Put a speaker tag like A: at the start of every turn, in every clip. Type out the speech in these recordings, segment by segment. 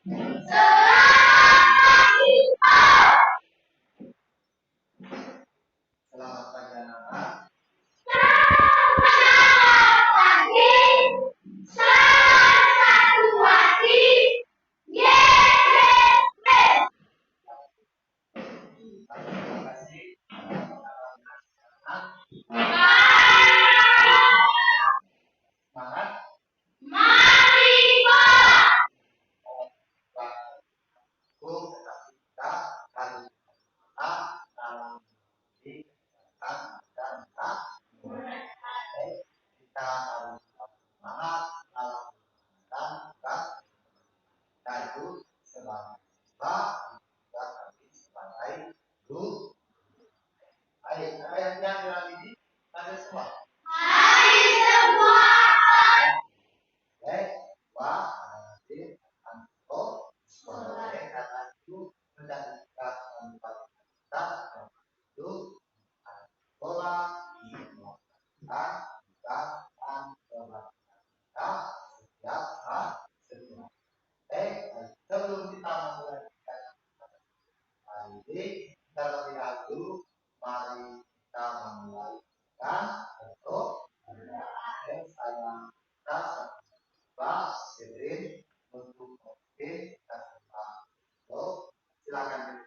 A: Selamat pagi anak-anak. Sebelum kita memulai hari ini, terlebih dahulu mari kita memulaikan untuk saya Pak Sidrin untuk memimpin kita. Silakan.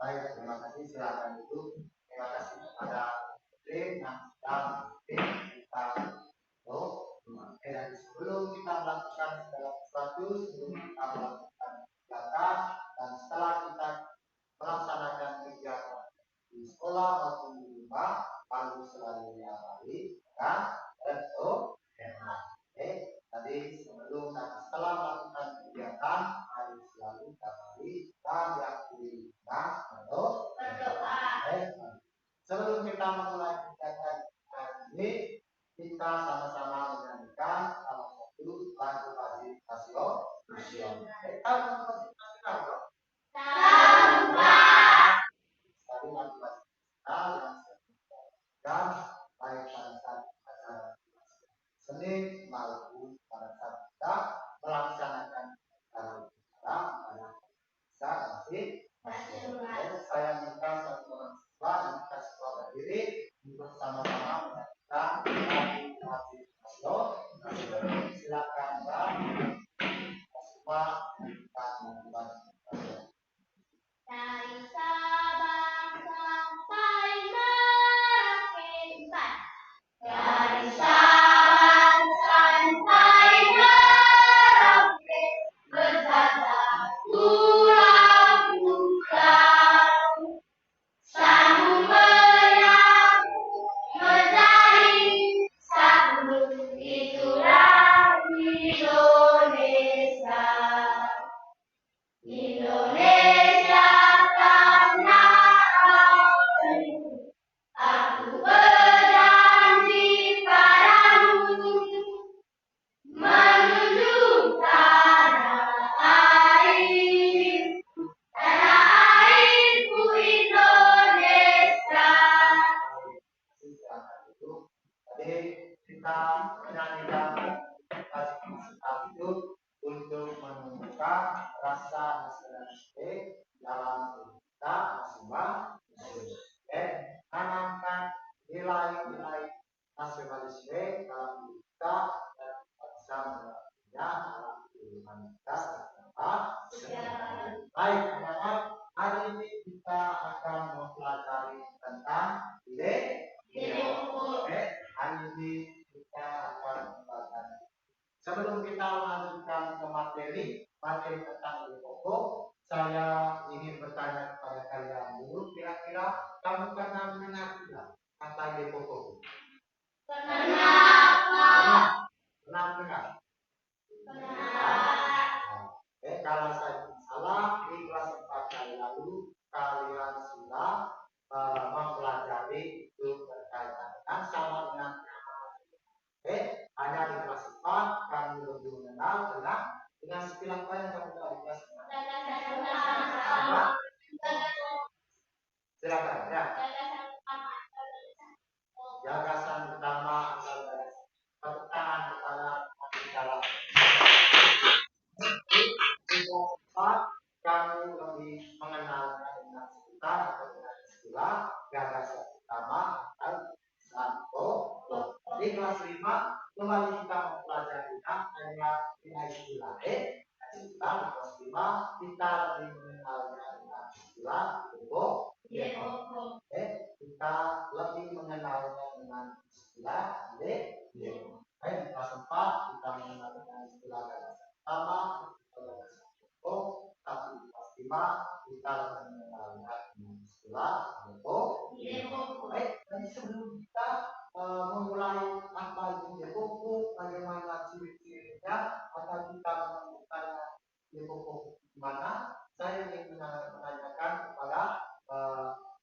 A: Baik, terima kasih. Silakan duduk. Terima kasih kepada tim yang sudah kita dan sebelum kita melakukan segala sesuatu, sebelum kita melakukan kegiatan dan setelah kita melaksanakan kegiatan di sekolah maupun di rumah, lalu selalu diawali dengan berdoa. Tadi sebelum dan setelah melakukan kegiatan harus selalu diawali dan diakhiri dengan berdoa. Sebelum kita memulai kegiatan ini, kita sama-sama menyanyikan salah satu lagu wajib nasional. Tahu lagu nasional? Tahu. Lagu nasional yang baik pada saat acara seni maupun pada saat kita melaksanakan acara masing-masing. Saya minta satu orang siswa dan kita siswa berdiri untuk sama-sama menyanyikan lagu wajib nasional. Silakan Mbak siswa kita membuat
B: dari Sabang sampai Merauke, dari Sabang sampai Merauke, berjajah pulau-pulau, sambung menyambung menjadi satu, itulah Indonesia. Indonesia tanah airku, aku berjanji padamu, menuju tanah airku Indonesia.
A: Jadi kita menyanyikan itu untuk menunjukkan rasa nasionalisme dalam kita masing-masing. Tanamkan nilai-nilai nasionalisme dalam kita dan bisa menerapkannya dalam kehidupan kita sehari-hari. Baik, anak-anak, hari ini kita akan mempelajari tentang hari ini kita akan Sebelum kita lanjutkan ke materi tentang ide pokok, saya ingin bertanya kepada kalian dulu, kira-kira kamu pernah mendengar tidak kata ide pokok?
B: Pernah.
A: Pernah dengar?
B: Pernah.
A: Kalau saya tidak salah, di kelas 4 kali lalu kalian sudah mempelajari itu berkaitan dengan sama dengan hanya di kelas 4 kami lebih mengenal dengan istilah apa yang kamu tahu di kelas 4? Silakan ya. Gagasan utama atau tepuk tangan kepada bicara. Di kelas 4 kami lebih mengenal dengan sekitar atau dengan istilah gagasan utama atau gagasan. Di kelas 5 kembali kita mempelajarinya hanya dengan istilah kita di kelas 5 kita lebih mengenalnya dengan istilah pokok. Kita lebih mengenalnya dengan istilah di kelas 4 kita mengenal dengan istilah gagasan utama atau gagasan pokok, tapi di kelas 5 kita lebih mengenalnya dengan istilah pokok. Dan sebelum kita memulai apa itu ide pokok, bagaimana ciri-cirinya, atau kita menemukannya ide pokok di mana, saya ingin menanyakan kepada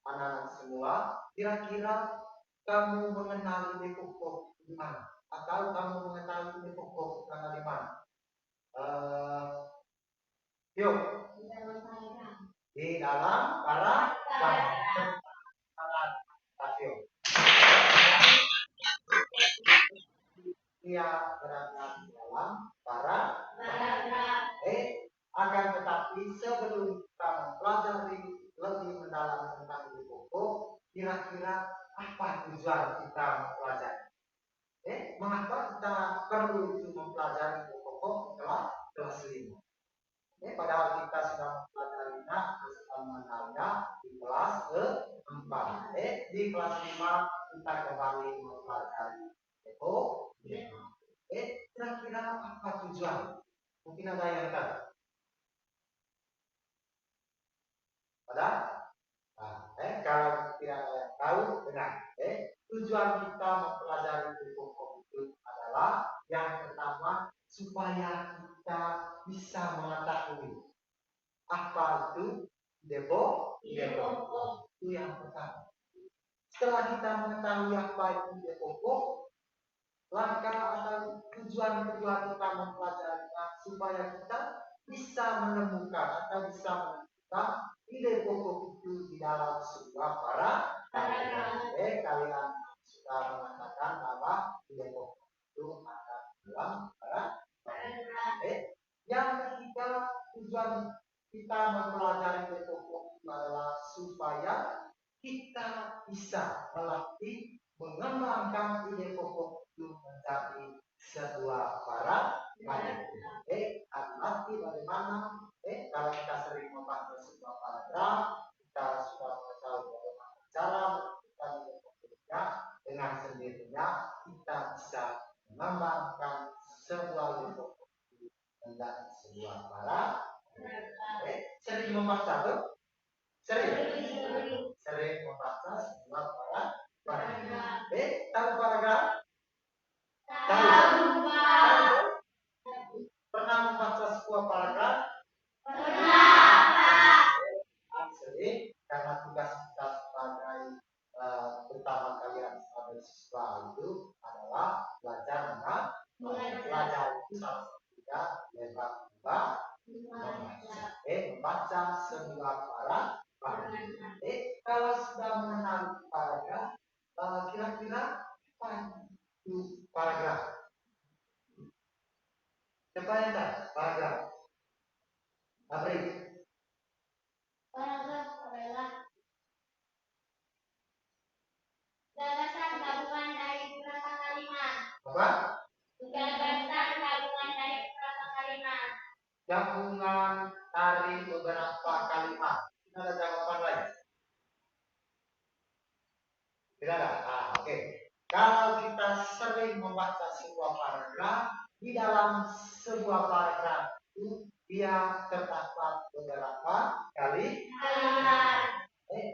A: anak-anak semua, kira-kira kamu mengenal ide pokok di mana? Atau kamu mengenal ide pokok di mana? Yuk. Di dalam paragraf. Dia berada di dalam paragraf. Akan tetapi sebelum kita mempelajari lebih mendalam tentang ide pokok, kira-kira apa tujuan kita mempelajari? Mengapa kita perlu itu mempelajari ide pokok setelah kelas 5? Padahal kita sudah mempelajarinya, sudah mengenalnya di kelas 4. Di kelas 5 kita kembali mempelajari ide pokok. Kira-kira apa tujuan? Mungkin ada yang tahu? Ada? Kalau tidak ada yang tahu, dengar. Tujuan kita mempelajari ide pokok itu adalah yang pertama supaya kita bisa mengetahui apa itu ide pokok. Itu yang pertama. Setelah kita mengetahui apa itu ide pokok, langkah atau tujuan kedua kita mempelajarinya supaya kita bisa menemukan atau bisa menemukan ide pokok itu di dalam sebuah paragraf. Kalian sudah mengatakan bahwa ide pokok itu ada di dalam paragraf. Yang ketiga, tujuan kita mempelajari ide pokok itu adalah supaya kita bisa melatih mengembangkan ide pokok itu menjadi sebuah paragraf. Arti bagaimana? Kalau kita sering membaca sebuah paragraf, kita sudah mengetahui bagaimana cara menentukan ide pokoknya. Dengan sendirinya kita bisa mengembangkan sebuah ide pokok itu menjadi sebuah paragraf. Sering membaca tuh? Sering membaca sebuah paragraf. Tahu paragraf? Tahu. Pernah membaca sebuah paragraf? Pernah. Sering, karena tugas kita sebagai terutama kalian sebagai siswa itu adalah belajar belajar itu salah satunya lewat membaca sebuah paragraf. Kalau sudah mengenal paragraf, kira-kira apa itu paragraf? Siapa yang tahu paragraf? Abri.
B: Paragraf adalah gagasan gabungan dari beberapa kalimat.
A: Apa?
B: Gagasan gabungan dari beberapa kalimat.
A: Gabungan dari beberapa kalimat. Ada jawaban lain? Tidak ada. Oke. Kalau kita sering membaca sebuah paragraf, di dalam sebuah paragraf itu dia terdapat beberapa kali
B: kalimat.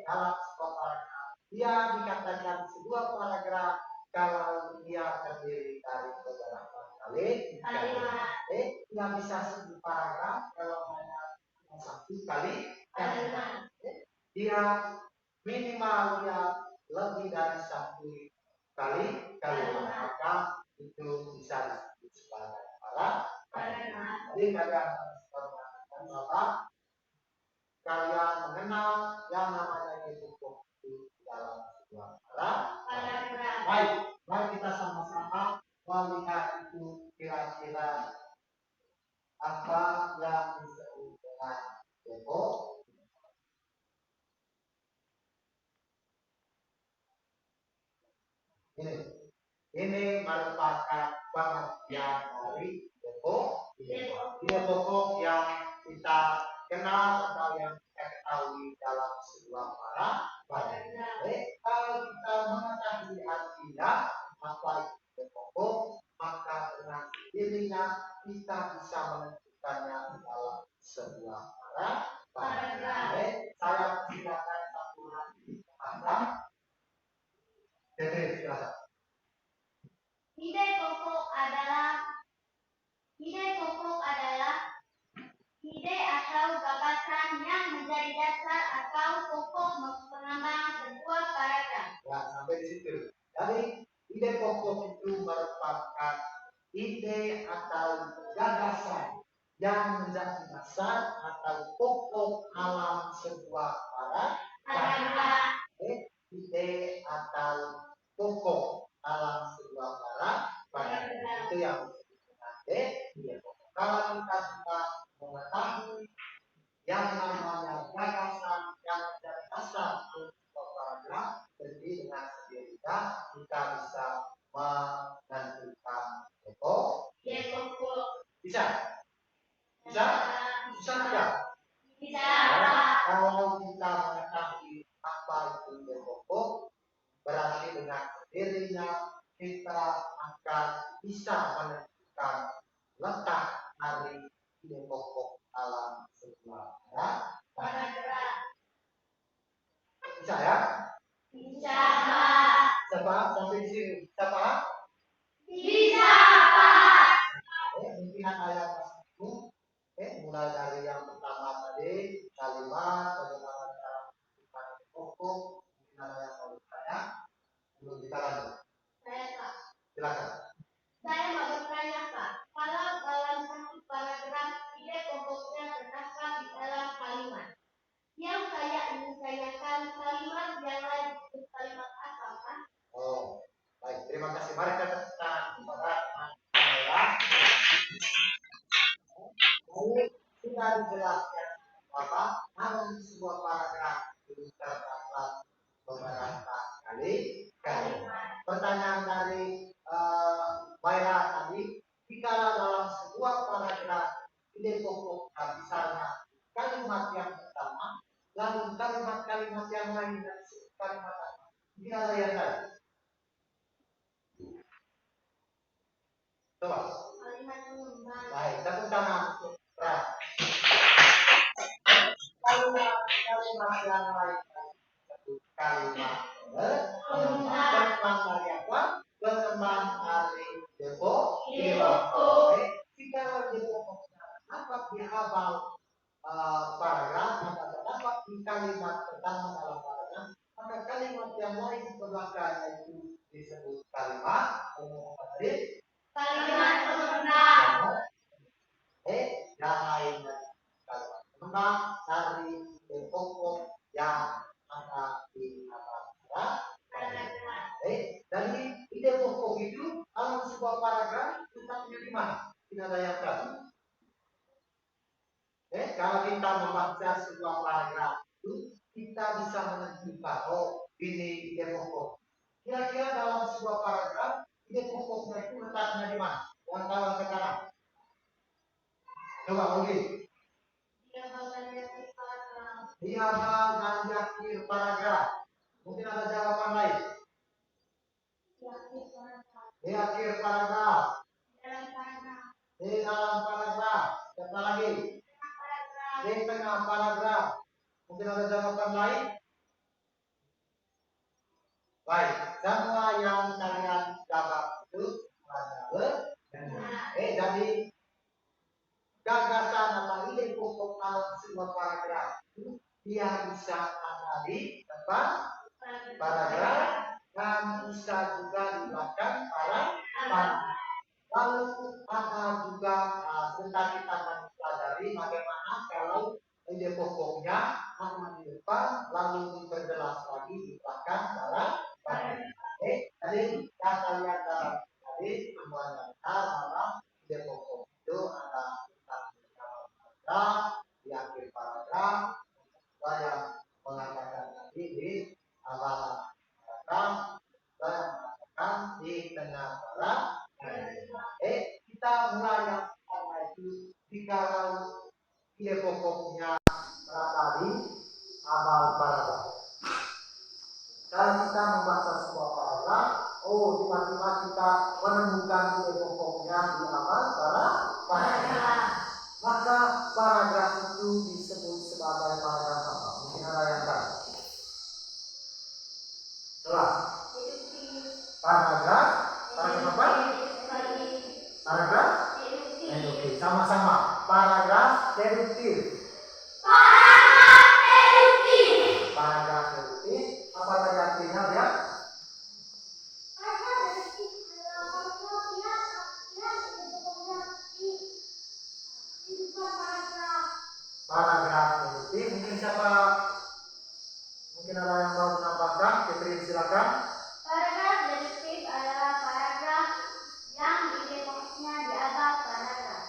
A: dalam sebuah paragraf. Dia dikatakan sebuah paragraf kalau dia terdiri dari beberapa kali
B: Kalimat.
A: dia bisa sebuah paragraf kalau hanya satu kali
B: Kalimat.
A: dia minimal dia lebih dari satu kali kalimat, maka itu bisa disebut sebagai paragraf. Jadi kalian harus mengatakan bahwa kalian mengenal yang namanya buku di dalam sebuah paragraf. Baik, mari kita sama-sama melihat itu kira-kira apa yang disebut dengan depo. Ini merupakan pengertian dari depo. Ide pokok yang kita kenal atau yang kita ketahui dalam sebuah paragraf. Kalau kita mengetahui artinya apa itu ide pokok, maka dengan sendirinya kita bisa menentukannya dalam sebuah paragraf. Saya silakan satu lagi paragraf. Jadi silakan.
B: Ide pokok adalah ide atau gagasan yang menjadi dasar atau pokok pengembang sebuah paragraf.
A: Ya, sampai di situ. Jadi ide pokok itu merupakan ide atau gagasan yang menjadi dasar atau pokok alam sebuah paragraf. Ide atau pokok alam sebuah paragraf itu yang ide pokok. Kalau kita sudah mengetahui yang namanya gagasan yang menjadi dasar untuk paragraf, jadi dengan sendirinya kita bisa menentukan pokok. Bisa? Bisa? Bisa tidak?
B: Bisa.
A: Kalau kita mengetahui apa itu pokok, berarti dengan sendirinya kita akan bisa menentukan letak dari ide pokok alam sebuah paragraf. Bisa ya?
B: Bisa, Pak.
A: Siapa? Sampai di sini. Siapa?
B: Bisa, Pak.
A: Mungkin ayat itu mulai dari yang pertama tadi kalimat bagaimana cara menentukan pokok, mungkin ada yang mau bertanya belum kita lanjut.
B: Saya, Pak.
A: Silakan.
B: Saya mau bertanya, Pak. Kalau dalam satu paragraf ide pokoknya terdapat di dalam kalimat, yang saya ingin tanyakan kalimat yang lain itu kalimat apa, Pak?
A: Oh, baik. Terima kasih. Mari kita kepada Kamera. Lalu sudah dijelaskan bahwa dalam sebuah paragraf itu terdapat beberapa kali kalimat. Pertanyaan dari Baira tadi, jika dalam sebuah paragraf ide pokok misalnya kalimat yang pertama, lalu kalimat-kalimat yang lain dan kalimat apa? Ini ada yang tadi. Coba.
B: Kalimat pengembang.
A: Baik, tepuk tangan untuk Pra. Kalimat yang lain kalimat pengembang dari apa? Pengembang dari depo. Jika depo dapat di awal paragraf maka terdapat di kalimat pertama dalam paragraf, maka kalimat yang lain belakangnya itu disebut kalimat tadi.
B: Kalimat pengembang.
A: Yang lainnya kalimat pengembang dari pokok yang ada di atas paragraf. Dari ide pokok itu dalam sebuah paragraf letaknya di mana? Tidak ada yang tahu. Kalau kita membaca sebuah paragraf itu kita bisa menentukan oh ini ide pokok. Kira-kira dalam sebuah paragraf ide pokoknya itu letaknya di mana? Kawan-kawan sekarang. Coba Ogi. Di awal dan di akhir paragraf. Mungkin ada jawaban lain. Di akhir paragraf. Di dalam paragraf. Siapa lagi? Di tengah paragraf. Mungkin ada jawaban lain? Baik, semua yang kalian jawab itu adalah benar. Jadi gagasan atau ide pokok dalam sebuah paragraf itu dia bisa ada di depan paragraf dan bisa juga di belakang paragraf. Lalu ada juga sebentar kita akan pelajari bagaimana kalau ide pokoknya ada di depan lalu diperjelas lagi di belakang paragraf. Jadi kita lihat dalam tadi semuanya bahwa ide pokok itu ada di akhir paragraf, saya mengatakan tadi di awal paragraf, saya mengatakan di tengah paragraf. Kita mulai yang pertama itu jika ide pokoknya berada di awal paragraf. Kalau kita membaca sebuah paragraf, tiba-tiba kita menemukan ide pokoknya di awal paragraf. Maka paragraf itu disebut sebagai paragraf apa? Mungkin ada yang tahu. Coba. Paragraf apa? Paragraf deduktif. Sama-sama. Paragraf deduktif. Paragraf deduktif. Apa tadi artinya ya? Paragraf deduktif. Mungkin siapa? Mungkin ada yang mau menambahkan? Catherine silakan.
B: Paragraf deduktif adalah paragraf yang ide pokoknya di awal paragraf.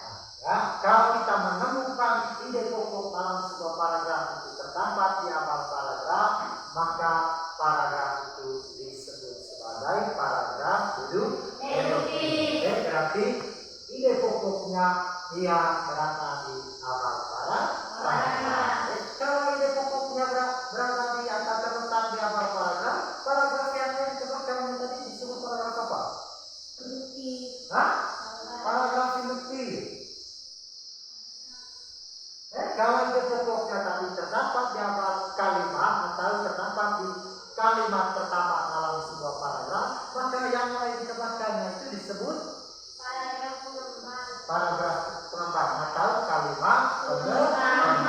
A: Ya, kalau kita menemukan ide pokok dalam sebuah paragraf itu terdapat di awal paragraf, maka paragraf itu disebut sebagai paragraf deduktif. Berarti ide pokoknya dia berada di awal paragraf. Kalau ide pokoknya berada di atas terletak di awal paragraf, paragraf yang lain kebelakang tadi disebut paragraf apa?
B: Deduktif.
A: Paragraf induktif. Kalau ide pokoknya tadi terdapat di awal kalimat atau terdapat di kalimat pertama dalam sebuah paragraf, maka yang lain di belakangnya itu disebut paragraf pengembangan atau kalimat pengembangan.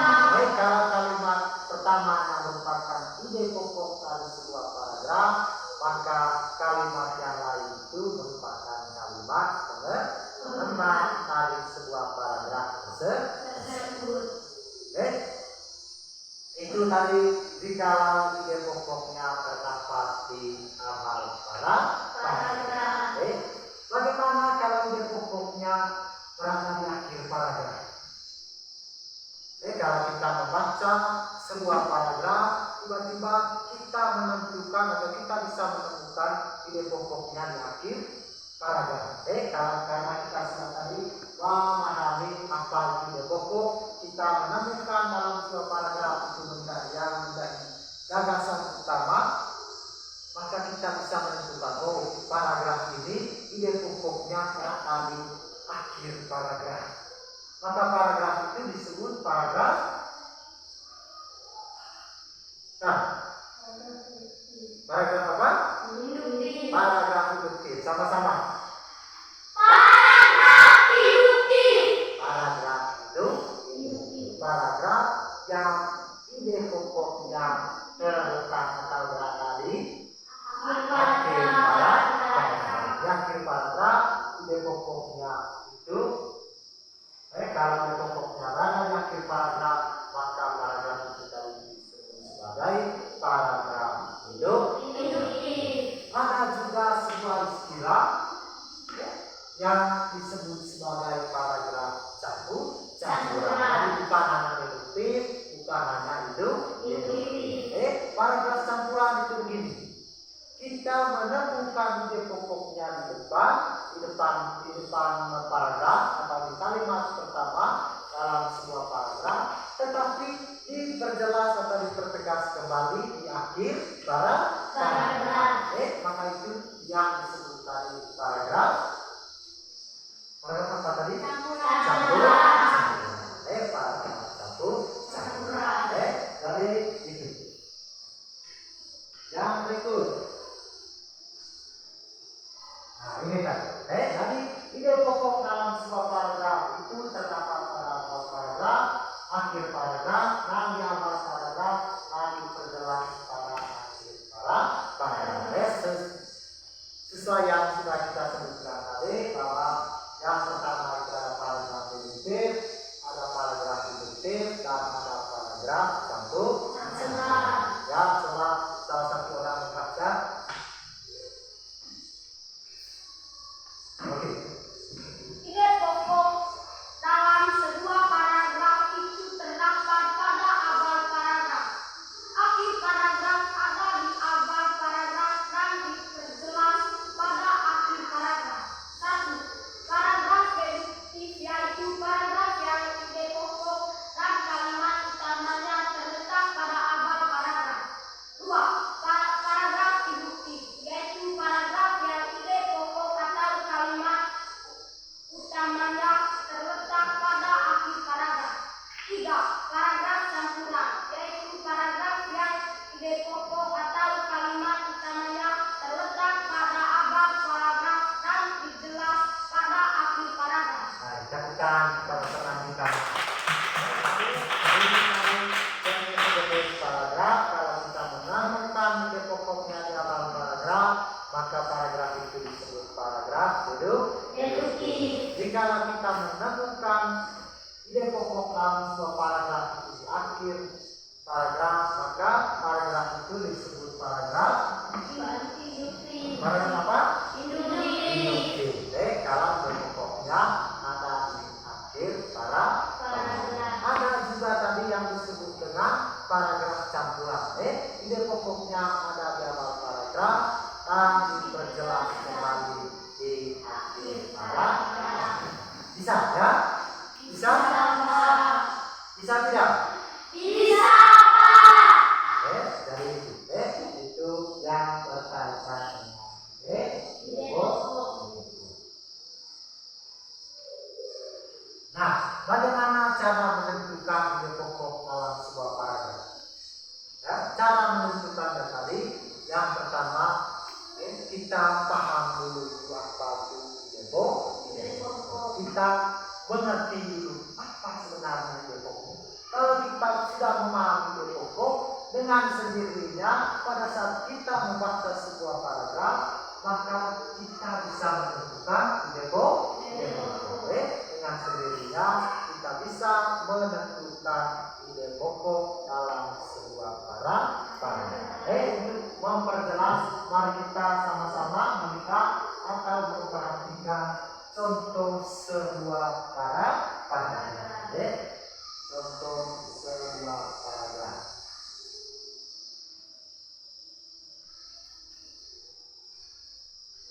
A: Kalau kalimat pertama yang merupakan ide pokok dari sebuah paragraf, maka kalimat yang lain itu merupakan kalimat pengembangan dari sebuah paragraf tersebut. Itu tadi jika ide pokoknya terdapat di awal paragraf. Bagaimana kalau ide pokoknya berada di akhir paragraf? Kalau kita membaca sebuah paragraf, tiba-tiba kita menentukan atau kita bisa menemukan ide pokoknya di akhir paragraf. Karena kita sudah tadi memahami apa ide pokok, kita menemukan dalam sebuah paragraf itu menjadi gagasan utama, maka kita bisa menentukan paragraf ini ide pokoknya berada di akhir paragraf. Maka paragraf itu disebut paragraf paragraf apa?
B: Induktif.
A: Paragraf induktif. Sama-sama.
B: Paragraf induktif.
A: Paragraf induktif. Paragraf yang ide pokoknya terletak atau berada di akhir paragraf. Di akhir paragraf ide pokoknya itu kalau ide pokoknya berada di akhir paragraf, maka paragraf itu tadi disebut sebagai paragraf induktif. Ada juga sebuah istilah yang disebut sebagai paragraf campuran. Jadi bukan hanya deduktif, bukan hanya induktif. Paragraf campuran itu begini. Kita menemukan ide pokoknya di depan paragraf atau di kalimat pertama dalam sebuah paragraf, tetapi diperjelas atau dipertegas kembali di akhir paragraf. Maka itu yang disebut tadi paragraf apa tadi? Nah, ini kan. Jadi ide pokok dalam sebuah paragraf itu terdapat pada awal paragraf, akhir paragraf, dan di awal paragraf, dan diperjelas pada akhir paragraf. Sesuai yang sudah kita sebutkan tadi, bahwa yang pertama itu ada paragraf induktif, ada paragraf induktif, dan ada paragraf campur. Ya, coba salah satu orang membaca. Oke.
B: Ide pokok dalam sebuah paragraf itu terdapat pada awal paragraf. Akhir paragraf ada di awal paragraf dan diperjelas pada akhir paragraf. 1. Paragraf deduktif, yaitu paragraf yang ide pokok dan kalimat utamanya terletak pada awal paragraf. 2. Paragraf induktif, yaitu paragraf yang ide pokok atau kalimat utamanya terletak pada akhir paragraf. 3. Paragraf campuran, yaitu paragraf yang ide pokok atau kalimat utamanya terletak pada awal paragraf dan dijelas pada akhir paragraf.
A: Nah, cakupan pada selanjutnya. Paragraf, kalau kita menemukan ide pokoknya di awal paragraf, maka paragraf itu disebut paragraf deduktif. Jika kita menemukan ide pokok dalam sebuah paragraf itu di akhir paragraf, maka paragraf itu disebut paragraf. Paragraf apa? Induktif. Kalau ide pokoknya ada di akhir paragraf. Ada juga tadi yang disebut dengan paragraf campuran. Ide pokoknya ada di awal paragraf dan diperjelas kembali di akhir paragraf. Bisa ya? Bisa? Bisa tidak?
B: Bisa.
A: Dari itu yang berkaitan dengan ide pokok. Nah, bagaimana cara menentukan ide pokok dalam sebuah paragraf? Ya, cara menentukannya tadi, yang pertama kita paham dulu apa itu ide pokok. Kita mengerti dulu apa sebenarnya ide pokok. Kalau kita sudah memahami ide pokok, dengan sendirinya pada saat kita membaca sebuah paragraf, maka kita bisa menentukan ide pokok. Dengan sendirinya kita bisa menentukan ide pokok dalam sebuah paragraf. Untuk memperjelas, mari kita sama-sama melihat atau memperhatikan contoh sebuah paragraf. Contoh sebuah paragraf.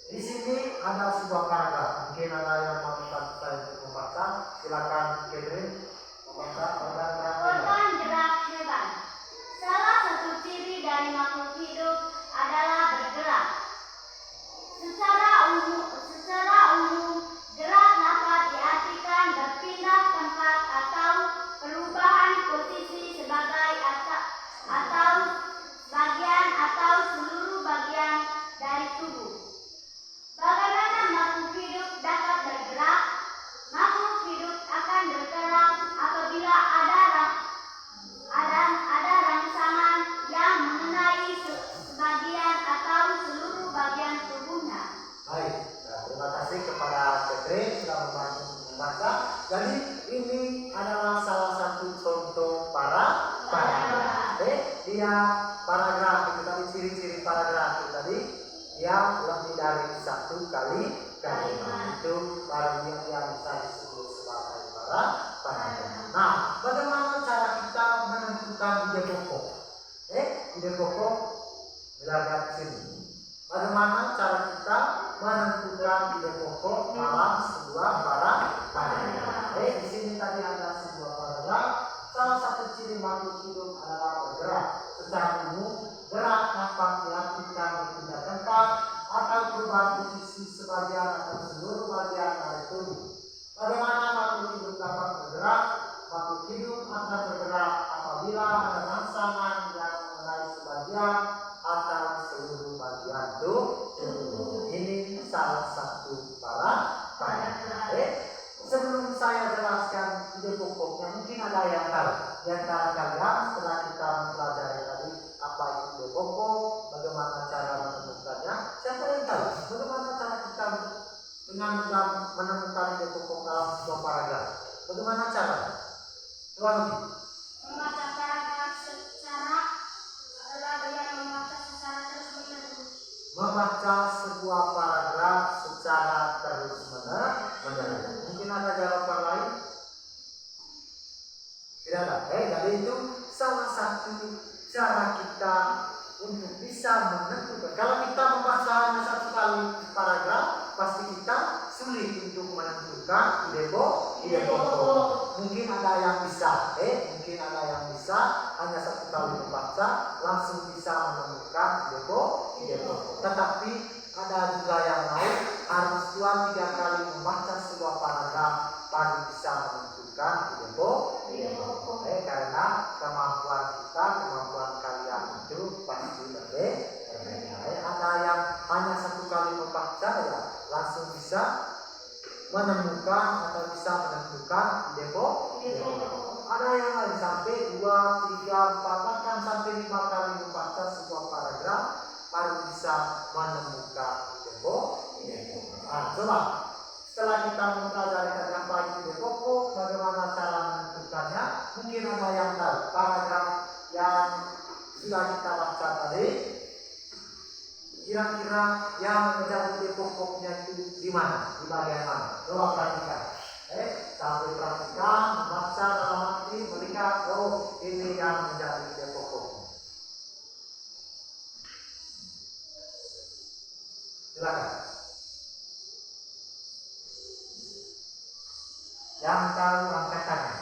A: Di sini ada sebuah paragraf. Mungkin ada yang mau saya membaca. Silakan, Catherine, membaca paragraf.
B: Organ gerak hewan. Salah satu ciri dari makhluk hidup adalah bergerak. Secara umum, gerak dapat diartikan berpindah tempat atau perubahan posisi sebagai atau bagian atau seluruh bagian dari tubuh. Bagaimana makhluk hidup dapat bergerak? Makhluk hidup akan bergerak apabila ada rangsangan yang mengenai sebagian atau seluruh bagian tubuhnya.
A: Baik, terima kasih kepada Catherine sudah membantu membaca. Jadi ini adalah salah satu contoh paragraf. Dia paragraf itu tadi, ciri-ciri paragraf itu tadi, dia lebih dari satu kalimat. Itu baru yang bisa disebut sebagai paragraf. Nah, bagaimana cara kita menentukan ide pokok? Ide pokok belajar sini. Bagaimana cara kita menentukan ide pokok dalam sebuah paragraf? Di sini tadi ada sebuah paragraf. Salah satu ciri makhluk hidup adalah bergerak. Secara umum, gerak dapat diartikan berpindah tempat atau perubahan posisi sebagian atau seluruh bagian dari tubuh. Bagaimana makhluk hidup dapat bergerak? Makhluk hidup akan bergerak apabila ada rangsangan yang mengenai sebagian atau seluruh bagian tubuh. Ini salah satu dengan menemukan ide pokok dalam sebuah paragraf? Bagaimana cara? Coba lagi.
B: Membaca paragraf secara adalah dengan membaca secara terus-menerus.
A: Membaca sebuah paragraf secara terus-menerus. Mungkin ada jawaban lain? Tidak ada. Jadi itu salah satu cara kita untuk bisa menentukan. Kalau kita membaca hanya satu kali paragraf, pasti kita sulit untuk menentukan ide pokok. Mungkin ada yang bisa, mungkin ada yang bisa hanya satu kali membaca langsung bisa menemukan ide pokok. Tetapi ada juga yang lain harus 2-3 kali membaca sebuah paragraf baru bisa menentukan ide pokok. Karena kemampuan kita, kemampuan kalian itu pasti berbeda. Ada yang hanya satu kali membaca ya langsung bisa menemukan atau bisa menentukan ide pokok. Ada yang lain sampai 2, 3, 4 bahkan sampai 5 kali membaca sebuah paragraf baru bisa menemukan ide pokok. Coba setelah kita mempelajari apa itu ide pokok, bagaimana cara menentukannya, mungkin ada yang tahu paragraf yang sudah kita baca tadi, kira-kira yang menjadi ide pokoknya itu di mana, di bagian mana? Coba perhatikan. Sampai perhatikan, membaca dalam hati, melihat, oh ini yang menjadi ide pokoknya. Silakan. Yang tahu angkat tangan.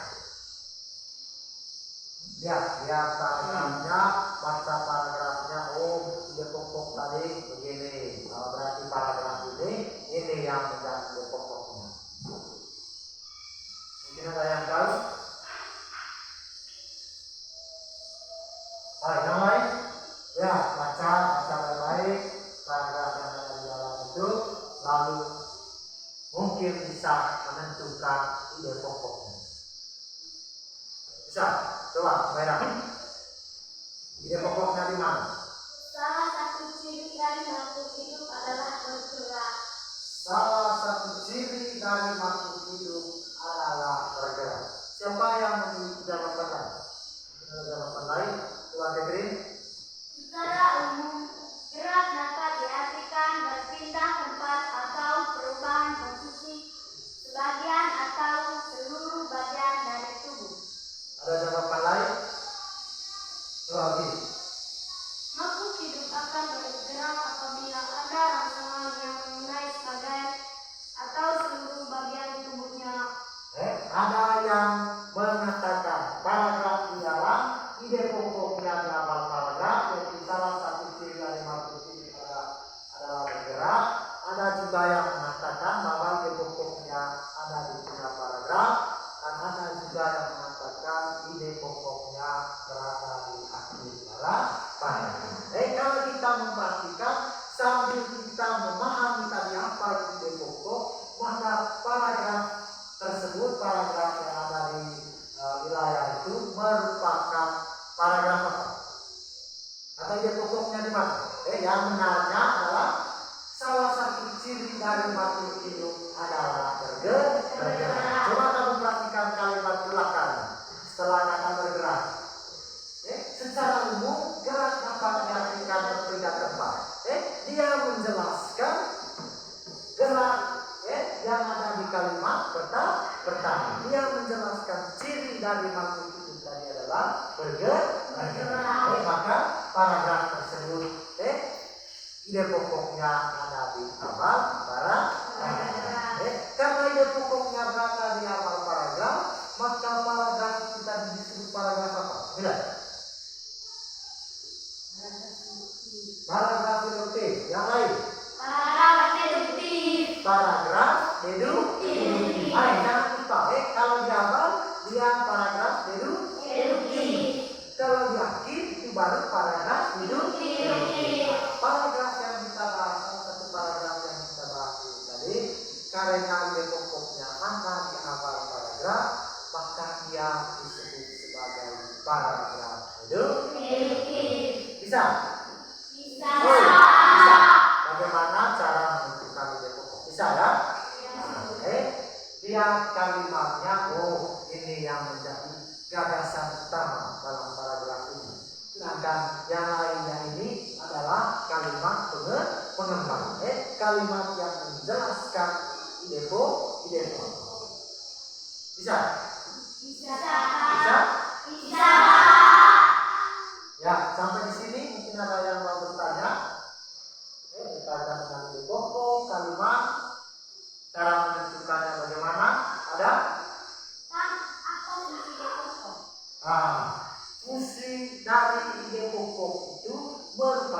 A: Lihat paragrafnya, baca paragrafnya. Oh, ide pokok tadi begini. Berarti paragraf ini yang menjadi ide pokoknya. Mungkin ada yang tahu? Yang lain? Ya, baca baik-baik paragraf yang ada di dalam itu, lalu mungkin bisa menentukan ide pokoknya. Bisa? Coba, merah. Ide pokoknya di mana?
B: Salah satu ciri dari makhluk hidup adalah bergerak.
A: Salah satu ciri dari makhluk hidup adalah bergerak. Siapa yang memiliki jawaban lain? Ada jawaban lain? Coba Catherine.
B: Secara umum, gerak dapat diartikan berpindah tempat atau perubahan posisi sebagian atau seluruh bagian dari tubuh.
A: Ada jawaban lain? Coba lagi.
B: Makhluk hidup akan bergerak apabila ada rangsangan yang mengenai sebagian atau seluruh bagian tubuhnya.
A: Ada yang mengatakan paragraf di dalam ide pokoknya dalam paragraf, yaitu salah satu ciri dari makhluk hidup adalah bergerak. Ada juga yang mengatakan bahwa ide pokoknya ada di tengah paragraf, dan ada juga yang mengatakan ide pokoknya berada di akhir paragraf. Kalau kita memperhatikan sambil kita memahami tadi apa itu ide pokok, maka paragraf tersebut, paragraf yang ada di wilayah itu merupakan paragraf apa? Atau ide pokoknya di mana? Yang benarnya adalah salah satu ciri dari makhluk hidup adalah bergerak. Coba kamu perhatikan kalimat belakang setelah kata bergerak. Secara umum gerak dapat diartikan berpindah tempat. Dia menjelaskan gerak yang ada di kalimat pertama. Dia menjelaskan ciri dari makhluk hidup tadi adalah bergerak. Maka paragraf tersebut ide pokoknya ada di awal paragraf. Karena ide pokoknya berada di awal paragraf, maka paragraf itu tadi disebut paragraf apa? Bila? Paragraf deduktif. Yang lain?
B: Paragraf deduktif.
A: Paragraf deduktif. Jangan lupa, kalau di awal dia paragraf deduktif. Kalau di akhir itu baru paragraf deduktif. Paragraf yang kita bahas, satu paragraf yang kita bahas ini tadi, karena ide pokoknya ada di awal paragraf, maka dia disebut sebagai paragraf deduktif. Bisa? Bisa. Bagaimana cara menentukan ide pokok? Bisa ya? lihat kalimatnya, oh ini yang menjadi gagasan utama dalam paragraf ini. Sedangkan yang lainnya ini adalah kalimat pengembang, kalimat yang menjelaskan ide pokok. Bisa?
B: Bisa.
A: Bisa?
B: Bisa.
A: Ya, sampai di sini mungkin ada yang mau bertanya. Berkaitan dengan ide pokok, kalimat, cara menentukannya bagaimana? Ada?
B: Apa fungsi ide pokok?
A: Fungsi dari ide pokok itu berupa,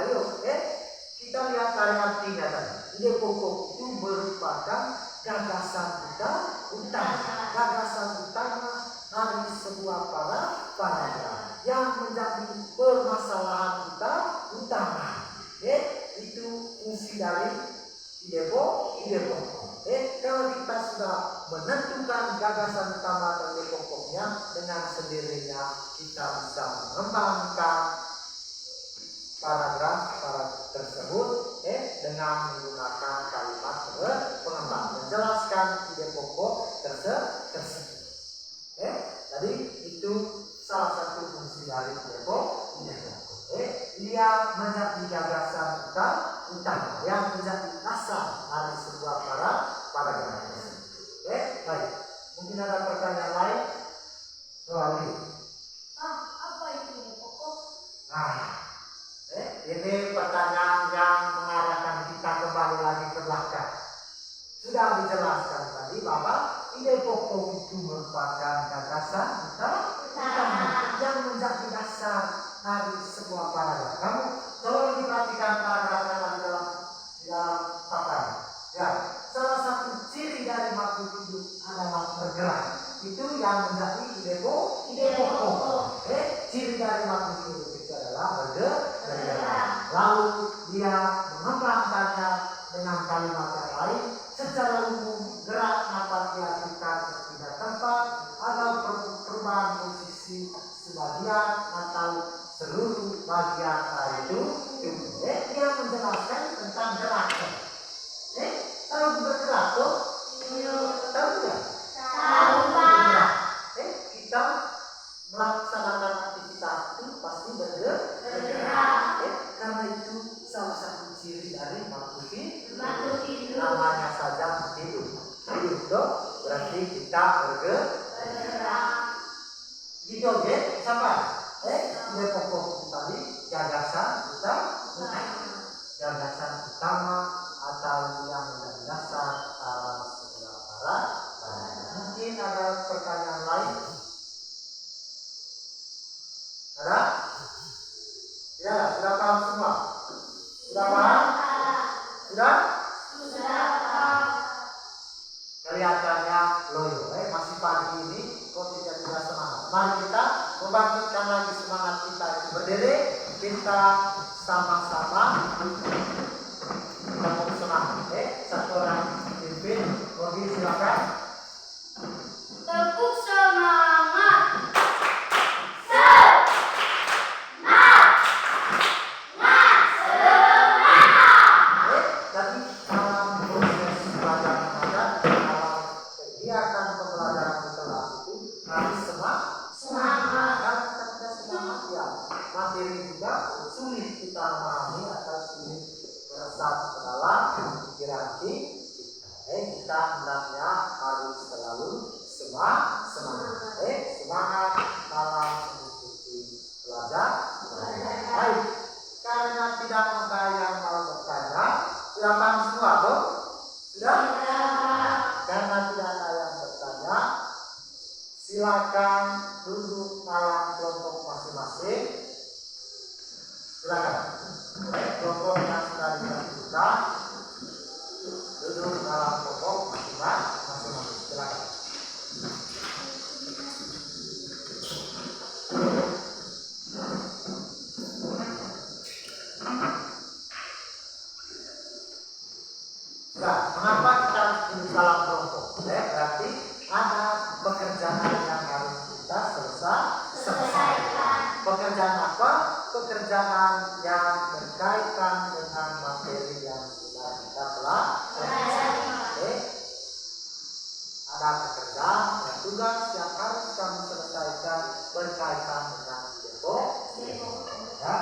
A: kita lihat dari artinya tadi. Ide pokok itu merupakan gagasan utama dari sebuah paragraf yang menjadi permasalahan utama. Itu fungsi dari ide pokok. Kalau kita sudah menentukan gagasan utama dan ide pokoknya, dengan sendirinya kita bisa mengembangkan paragraf tersebut dengan menggunakan kalimat pengembang, menjelaskan ide pokok tersebut. Jadi itu salah satu fungsi dari ide pokok. Dia menjadi gagasan utama yang menjadi dasar dari sebuah paragraf. Baik. Mungkin ada pertanyaan lain? Soal ini.
B: Apa itu ide pokok?
A: Ini pertanyaan yang mengarahkan kita kembali lagi ke belakang. Sudah dijelaskan tadi bahwa ide pokok itu merupakan gagasan utama yang menjadi dasar dari sebuah paragraf. Kamu tolong diperhatikan paragrafnya di dalam papan. Ya, salah satu ciri dari makhluk hidup adalah bergerak. Itu yang menjadi ide pokok. Ciri dari makhluk hidup itu adalah bergerak. Lalu dia mengembangkannya dengan kalimat yang lain. Secara umum, gerak dapat diartikan tidak tempat atau perubahan posisi sebagian atau seluruh bagian itu. Dia menjelaskan tentang gerak. Tahu bergerak tuh? Tahu tidak?
B: Tahu, Pak.
A: Kita melaksanakan aktivitas itu pasti bergerak. Karena itu salah satu ciri dari makhluk hidup. Namanya saja hidup. Hidup tuh berarti kita bergerak. Gitu aja, sampai. Ide pokok tadi gagasan utama atau yang menjadi dasar dalam sebuah paragraf. Mungkin ada pertanyaan lain? Ada? Ya, sudah paham semua? Sudah paham? Sudah? Kelihatannya loyo, masih pagi ini kok tidak semangat. Mari kita membangkitkan lagi semangat kita itu. Berdiri, kita sama-sama tepuk semangat. Satu orang pimpin, Bogi silakan.
B: Tepuk semangat.
A: Jadi dalam proses belajar mengajar, dalam kegiatan pembelajaran di kelas itu harus semangat. Kalau kita tidak semangat, ya materi juga sulit kita memahami atau sulit meresap ke dalam pikiran kita. Kita hendaknya harus selalu semangat. Semangat dalam mengikuti belajar. Baik, karena tidak ada yang mau bertanya, sudah paham semua tuh? Sudah? Karena tidak ada yang bertanya, silakan duduk dalam kelompok masing-masing. Silakan. Kelompok yang sudah ditentukan, duduk dalam kelompok masing-masing. Silakan. Nah, mengapa kita harus duduk dalam kelompok? Berarti ada pekerjaan yang harus kita selesaikan. Pekerjaan apa? Pekerjaan yang berkaitan dengan materi yang sudah kita pelajari. Ada tugas yang harus kamu selesaikan berkaitan dengan Depok. Ya.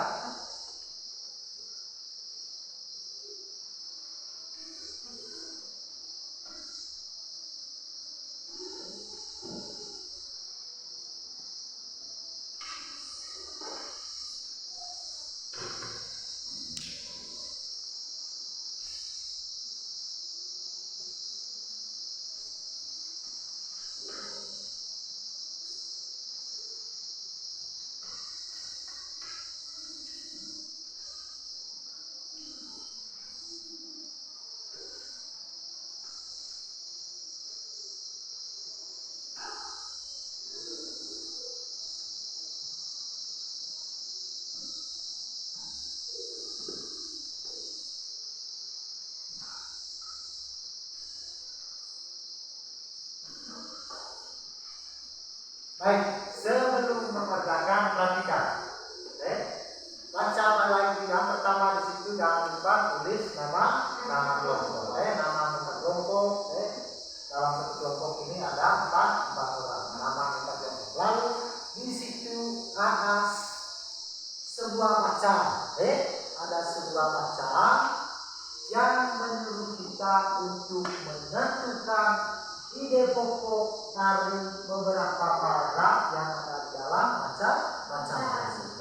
A: Baik, sebelum mengerjakan perhatikan. Baca baik yang pertama di situ jangan lupa tulis nama kelompok. Nama kelompok. Dalam satu kelompok ini ada 4 orang. Nama kelompok. Lalu di situ ada sebuah bacaan. Ada sebuah bacaan yang menyuruh kita untuk menentukan ide pokok dari beberapa paragraf yang ada di dalam bacaan.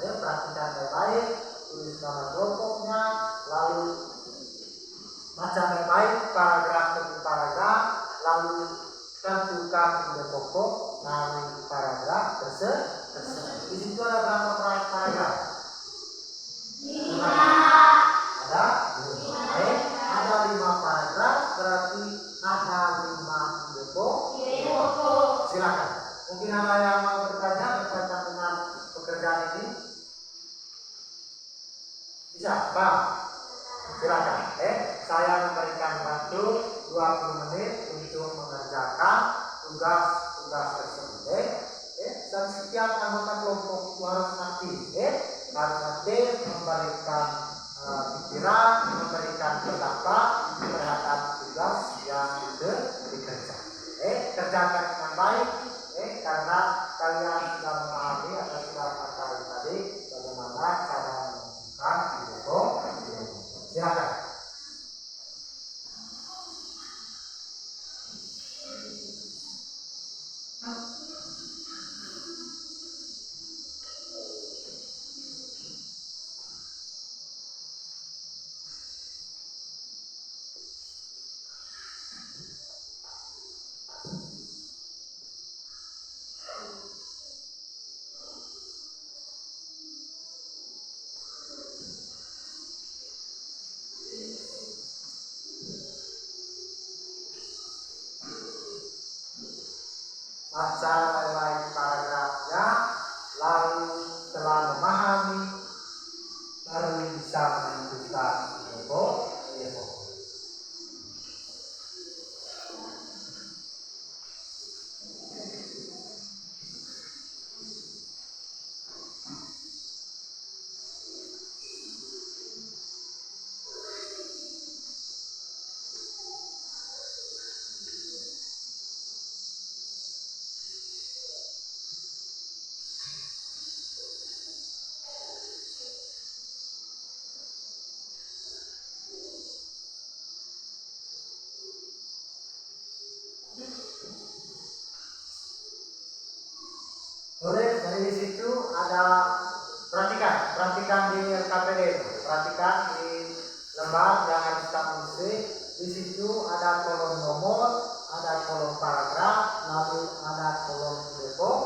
A: Perhatikan baik-baik, tulis nama kelompoknya, lalu baca baik-baik paragraf demi paragraf, lalu tentukan ide pokok dari paragraf tersebut. Di situ ada berapa paragraf? 5. Ada 5. Ada 5 paragraf, berarti ada 5 ide pokok. Silakan. Mungkin ada yang mau bertanya berkaitan dengan pekerjaan ini? Bisa, Pak? Silakan. Saya memberikan waktu 20 menit untuk mengerjakan tugas-tugas tersebut. Dan setiap anggota kelompok itu harus aktif. Harus aktif memberikan pikiran, memberikan pendapat terhadap tugas yang dikerjakan. Kerjakan dengan baik, karena kalian sudah memahami atau sudah mengetahui tadi bagaimana cara menentukan ide pokok. Silakan. Baca baik paragrafnya, lalu setelah memahami baru bisa menentukan ide pokok. Boleh, dari situ ada perhatikan di LKPD, perhatikan di lembar yang harus kamu isi. Di situ ada kolom nomor, ada kolom paragraf, lalu ada kolom ide pokok.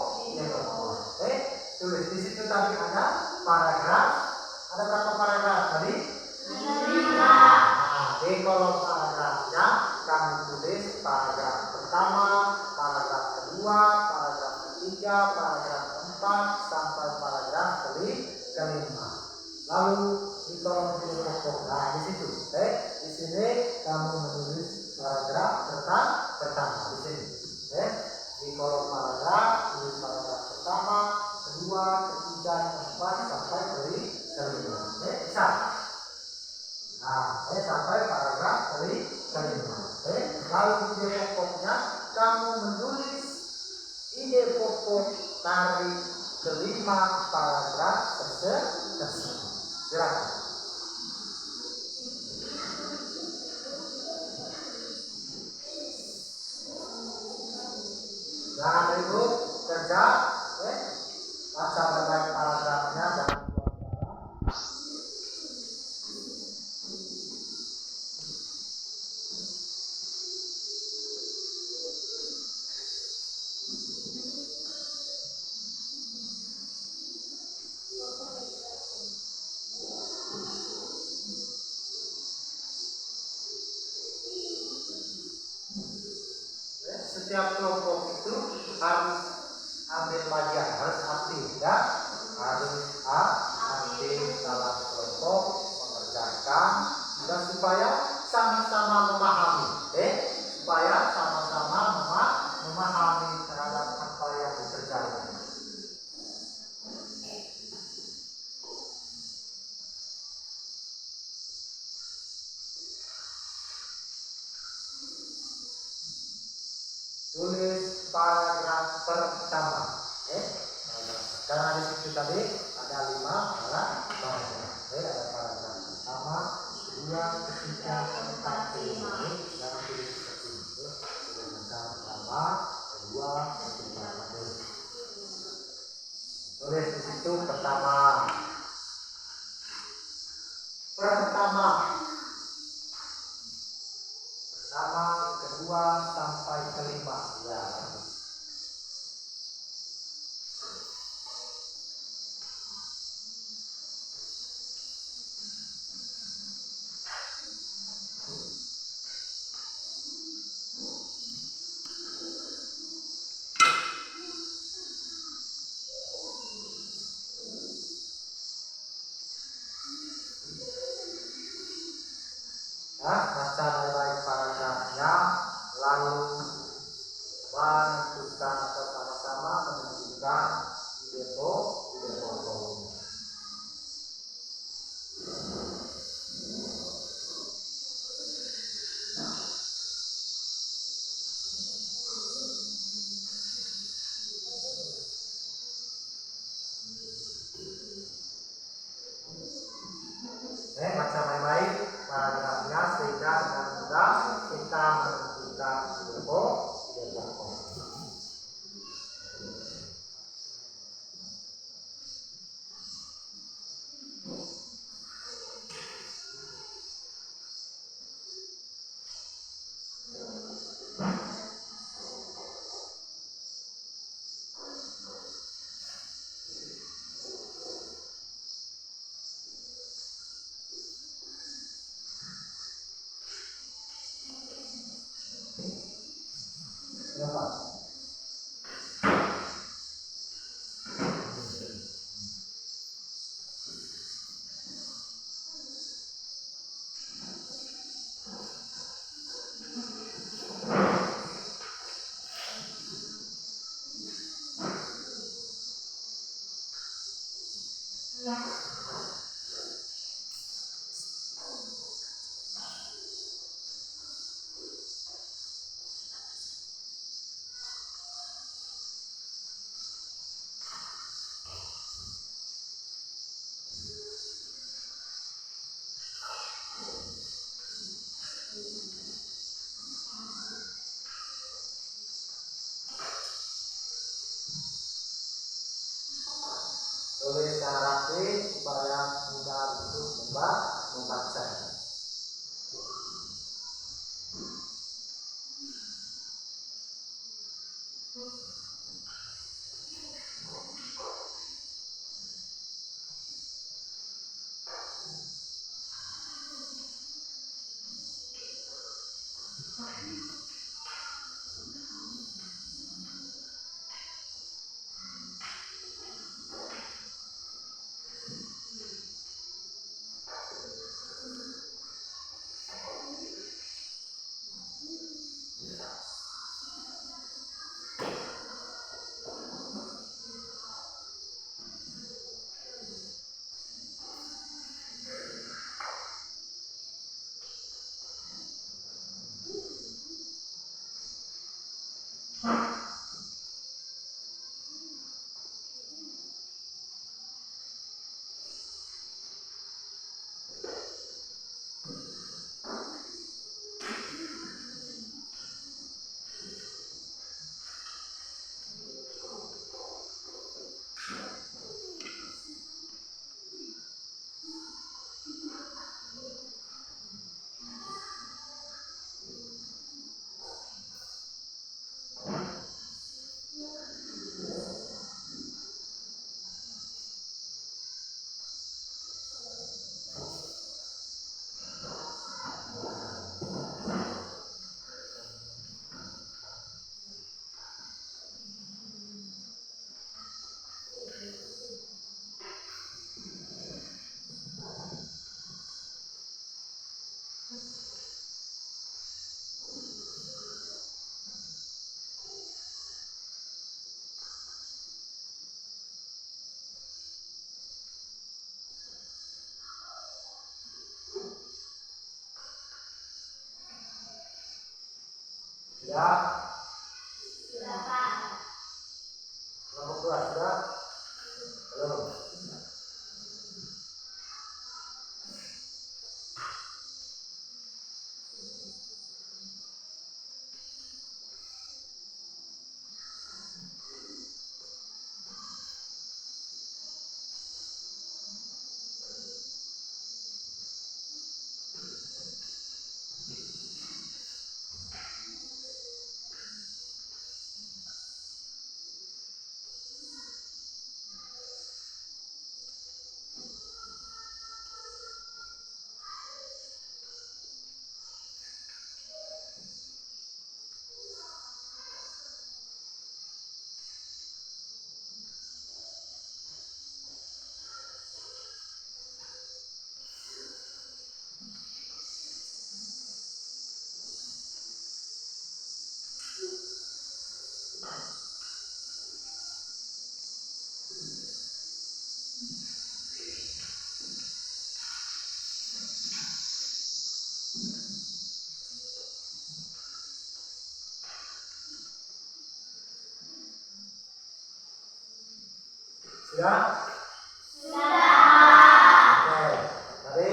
A: Tulis di situ tadi ada paragraf. Ada berapa paragraf tadi? 5. Nah, di kolom paragrafnya kamu tulis paragraf pertama, paragraf kedua, paragraf ketiga, paragraf keempat sampai paragraf kelima. Lalu di kolom ide pokok, nah di situ, di sini kamu menulis paragraf pertama di sini, di kolom paragraf tulis paragraf pertama, kedua, ketiga, keempat sampai kelima. Bisa. Nah, sampai paragraf kelima. Lalu di ide pokoknya kamu menulis ide pokok dari kelima paragraf tersebut. Silakan. Jangan ribut, kerja, baca baik paragrafnya, jangan buang-buang. Setiap kelompok itu harus ambil bagian, harus aktif, ya, harus aktif dalam kelompok mengerjakan, dan supaya sama-sama memahami, supaya sama-sama memahami terhadap apa yang dikerjakan. Tulis paragraf pertama, karena di situ tadi ada 5 paragraf, ada paragraf pertama, kedua, ketiga, keempat, kelima. Jangan tulis seperti itu. Paragraf pertama, kedua, ketiga, tulis di situ pertama, kedua sampai kelima, ya. Baca baik paragrafnya, lalu menentukan atau sama-sama menentukan ide pokok. Baca baik-baik paragrafnya sehingga dengan mudah kita menentukan ide pokok. Tulis secara rapi supaya mudah untuk membaca. Sudah?
B: Sudah, Pak.
A: Kelompok 2 sudah? Belum. Sudah?
B: Sudah.
A: Oke. Tadi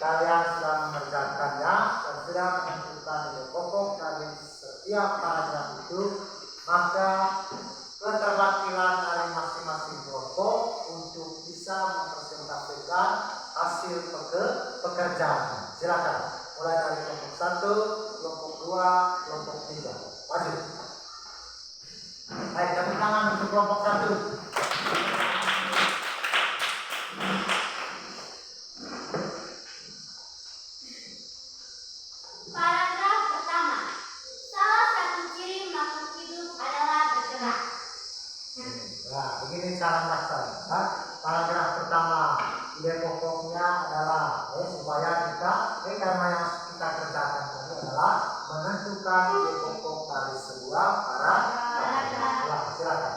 A: kalian sudah mengerjakannya dan sudah menentukan nilai pokok dari setiap paragraf itu, maka keterwakilan dari masing-masing kelompok untuk bisa mempresentasikan hasil pekerjaan. Silakan. Mulai dari kelompok 1, kelompok 2, kelompok 3. Maju. Baik, tepuk tangan untuk kelompok 1.
B: Paragraf pertama. Salah satu ciri makhluk hidup adalah bergerak.
A: Nah, begini cara melaksanakan. Paragraf pertama, ide pokoknya adalah supaya kita, karena yang kita kerjakan tadi adalah menentukan ide pokok dari sebuah paragraf. Silakan.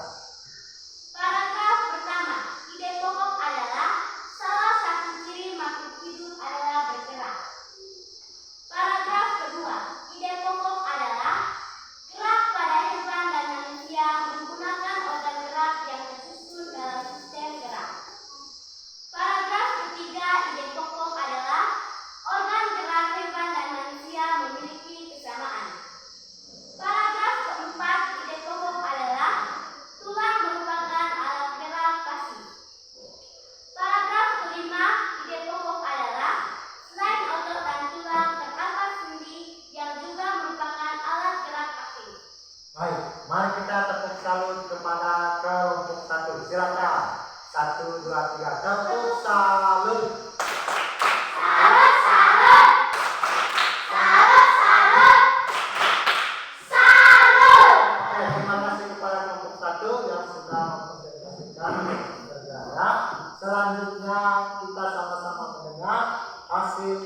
B: Paragraf pertama. Ide pokok adalah salah satu ciri makhluk hidup adalah bergerak. Paragraf kedua. Ide pokok adalah gerak pada hewan dan manusia menggunakan organ gerak yang tersusun dalam sistem gerak. Paragraf ketiga. Ide pokok adalah organ gerak hewan dan manusia memiliki kesamaan. Paragraf keempat. Ide pokok adalah tulang merupakan alat gerak pasif. Paragraf kelima. Ide pokok adalah selain otot dan tulang terdapat sendi yang juga merupakan alat gerak aktif.
A: Baik, mari kita tepuk salut kepada kelompok 1. Silakan. 1, 2, 3. Tepuk salut.
B: Salut, salut. Salut, salut. Salut.
A: Oke, terima kasih kepada kelompok 1 yang sudah mempresentasikan kerjanya. Selanjutnya kita sama-sama mendengar hasil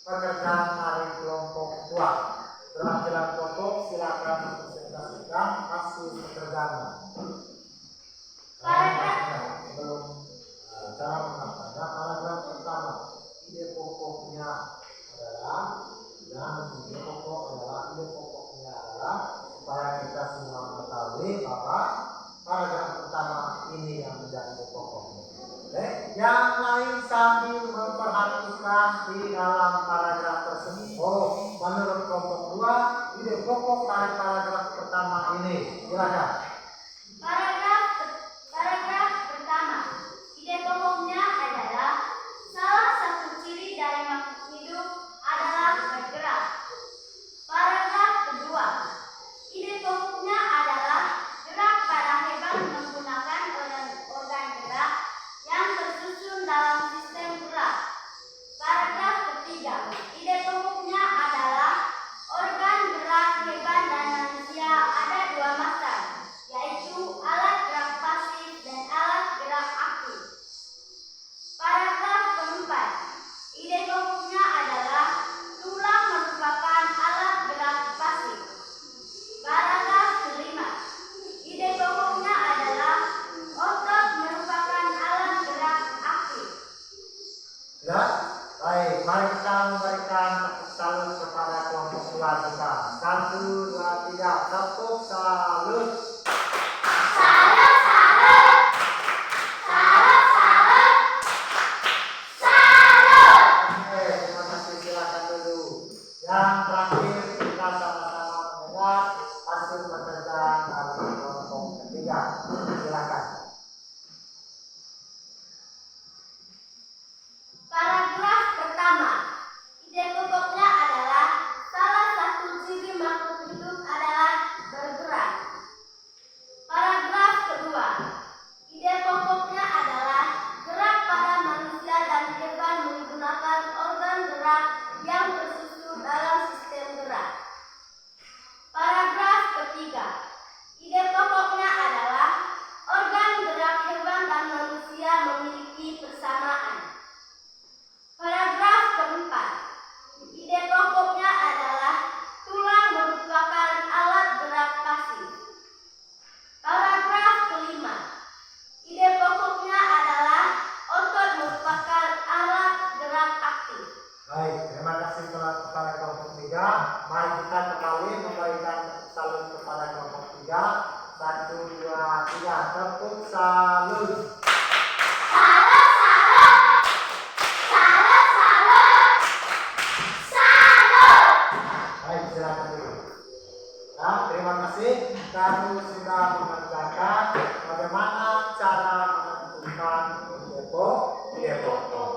A: pekerjaan dari kelompok 2. Perwakilan kelompok silakan mempresentasikan hasil pekerjaannya. Sebelum cara mengapakannya, paragraf pertama, ide pokoknya adalah supaya kita semua mengetahui bahwa paragraf pertama ini yang menjadi pokoknya. Oke, yang lain sambil memperhatikan di dalam paragraf tersebut. Menurut kelompok 2, ide pokok dari paragraf pertama ini. Silakan.
B: Paragraf pertama. Ide pokoknya adalah salah satu ciri dari makhluk hidup adalah bergerak. Paragraf kedua. Ide pokoknya adalah gerak pada hewan menggunakan organ gerak yang tersusun dalam sistem gerak. Paragraf ketiga. Ide pokoknya adalah organ gerak hewan dan manusia ada dua macam,
A: Ya, tepuk salut. Oke, terima kasih, silakan dulu. Yang terakhir kita sama-sama mendengar hasil pekerjaan dari kelompok ketiga. Silakan.
B: Paragraf pertama. Ide pokoknya adalah salah satu ciri makhluk hidup adalah bergerak. Paragraf kedua. Ide pokoknya adalah gerak pada manusia dan hewan menggunakan organ gerak yang tersusun dalam sistem gerak. Paragraf ketiga. Ide pokoknya adalah organ gerak hewan dan manusia memiliki persamaan. Paragraf keempat. Ide pokoknya adalah tulang merupakan alat gerak pasif. Paragraf kelima. Ide pokoknya adalah otot merupakan alat gerak aktif.
A: Baik, terima kasih kepada kelompok 3. Mari kita kembali memberikan salut kepada kelompok 3. 1, 2, 3. Tepuk salut. Baik, silakan dulu. Nah, terima kasih. Kamu sudah mengerjakan bagaimana cara menentukan ide pokok.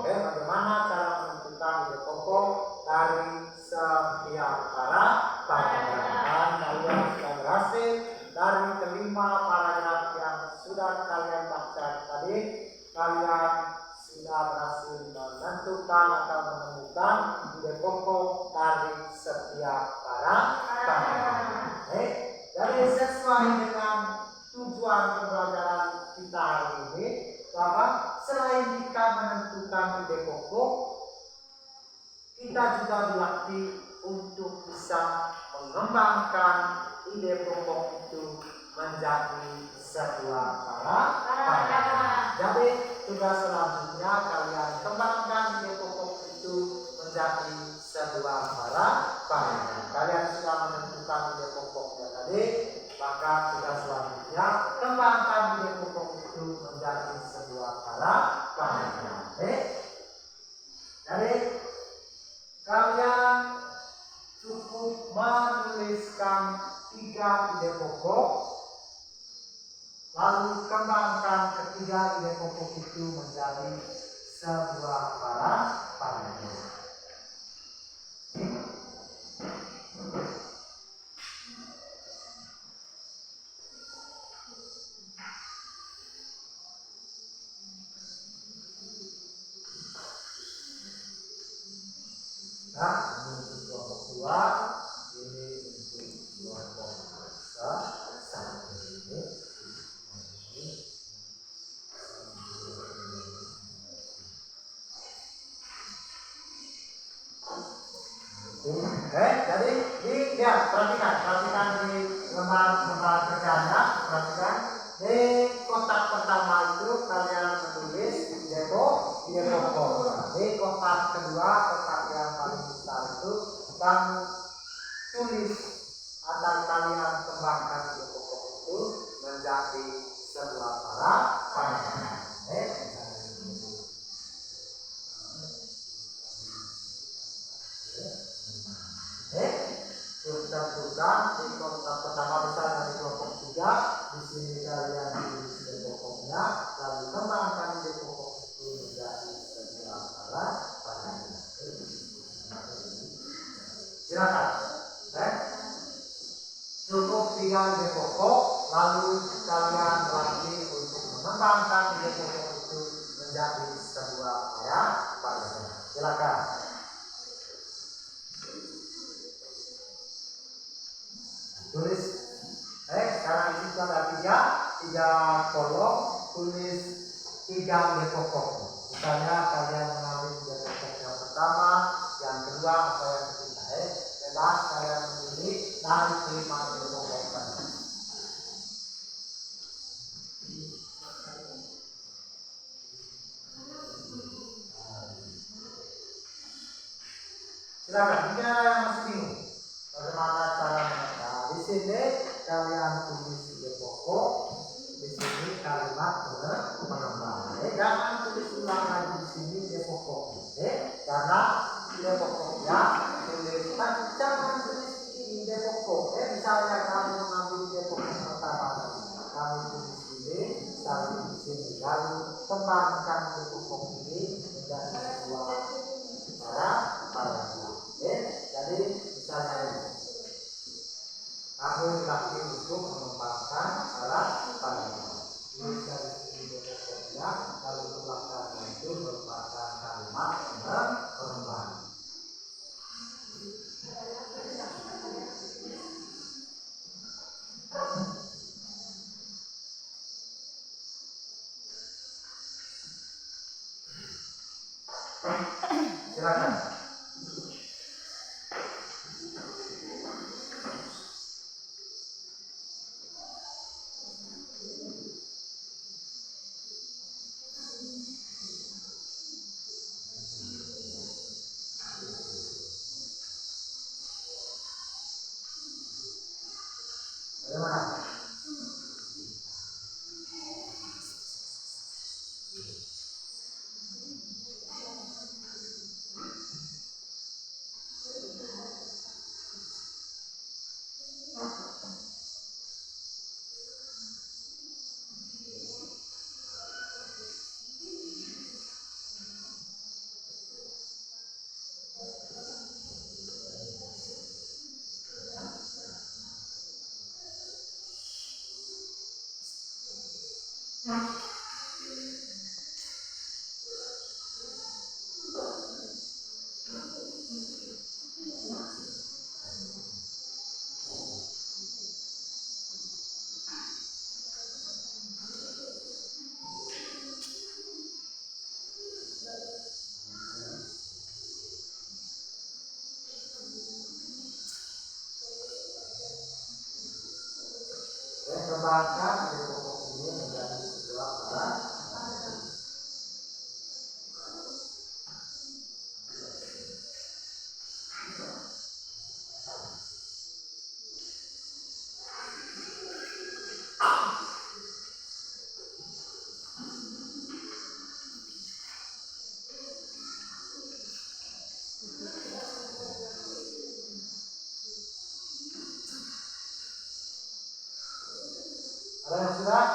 A: Bagaimana cara menentukan ide pokok dari setiap paragraf. Dan kalian sudah berhasil dari kelima paragraf yang sudah kalian baca tadi. Kalian sudah berhasil menentukan atau menemukan ide pokok dari setiap paragraf. Jadi sesuai dengan tujuan pembelajaran kita hari ini, bahwa selain kita menentukan ide pokok, kita juga dilatih untuk bisa mengembangkan ide pokok itu menjadi sebuah paragraf. Jadi tugas selanjutnya kalian kembangkan ide pokok itu menjadi sebuah paragraf. Kalian sudah menentukan ide pokoknya tadi, maka tugas selanjutnya kembangkan ide pokok itu menjadi sebuah paragraf. Jadi kalian cukup menuliskan 3 ide pokok, lalu kembangkan ketiga ide pokok itu menjadi sebuah paragraf. Nah, ini untuk kelompok 2, ini untuk kelompok 1 ini. Jadi lihat, perhatikan di lembar kerjanya, perhatikan di kotak pertama itu kalian menulis ide pokok. Di kotak kedua, kotak yang paling besar itu kamu tulis atau kalian kembangkan ide pokok itu menjadi sebuah paragraf. Tentukan di kotak pertama besar dari kelompok 3. Di sini kalian tulis ide pokoknya, lalu kembangkan ide pokok itu menjadi sebuah paragraf. Silakan. Cukup 3 ide pokok, lalu kalian latih untuk mengembangkan ide pokok itu menjadi sebuah paragraf. Silakan. Tulis, sekarang isi ada 3 kolom, tulis 3 ide pokok. Misalnya kalian mengambil ide pokok yang pertama, yang kedua, atau yang ketiga. Bebas kalian memilih dari 5 ide pokok tadi. Silakan, jika ada yang masih bingung bagaimana cara menentukan di sini kalian tulis ide pokok. Di sini kalimat penambah. Jangan tulis ulang lagi di sini ide pokok. Karena ide pokoknya tuliskan jangan tulis ide pokok. Misalnya kamu mengambil ide pokok pertama tadi, kamu tulis ini, taruh di sini, lalu kembangkan ide pokok ini menjadi dua paragraf. Jadi misalnya ini. Kamu dilatih untuk mengembangkan paragraf. Tulis dari sini ide pokoknya, lalu kembangkan itu merupakan kalimat pengembangan. Silakan. Bagaimana? Kembangkan ide pokok ini menjadi sebuah paragraf. Ada yang sudah?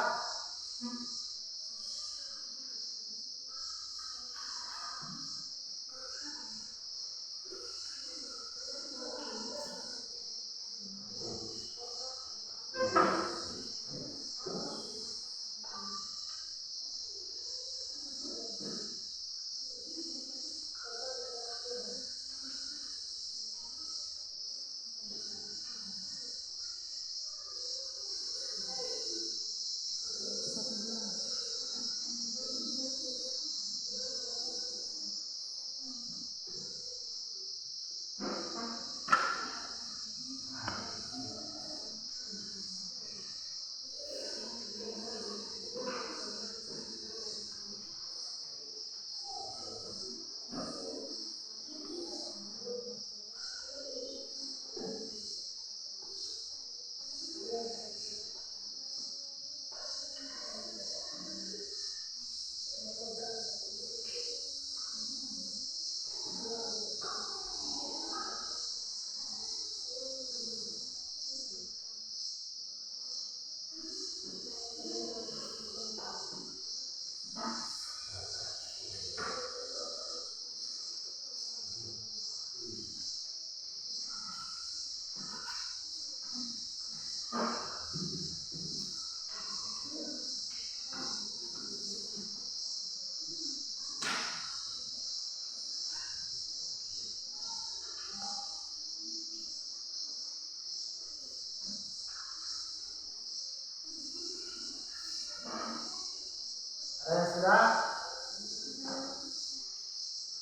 A: Sudah?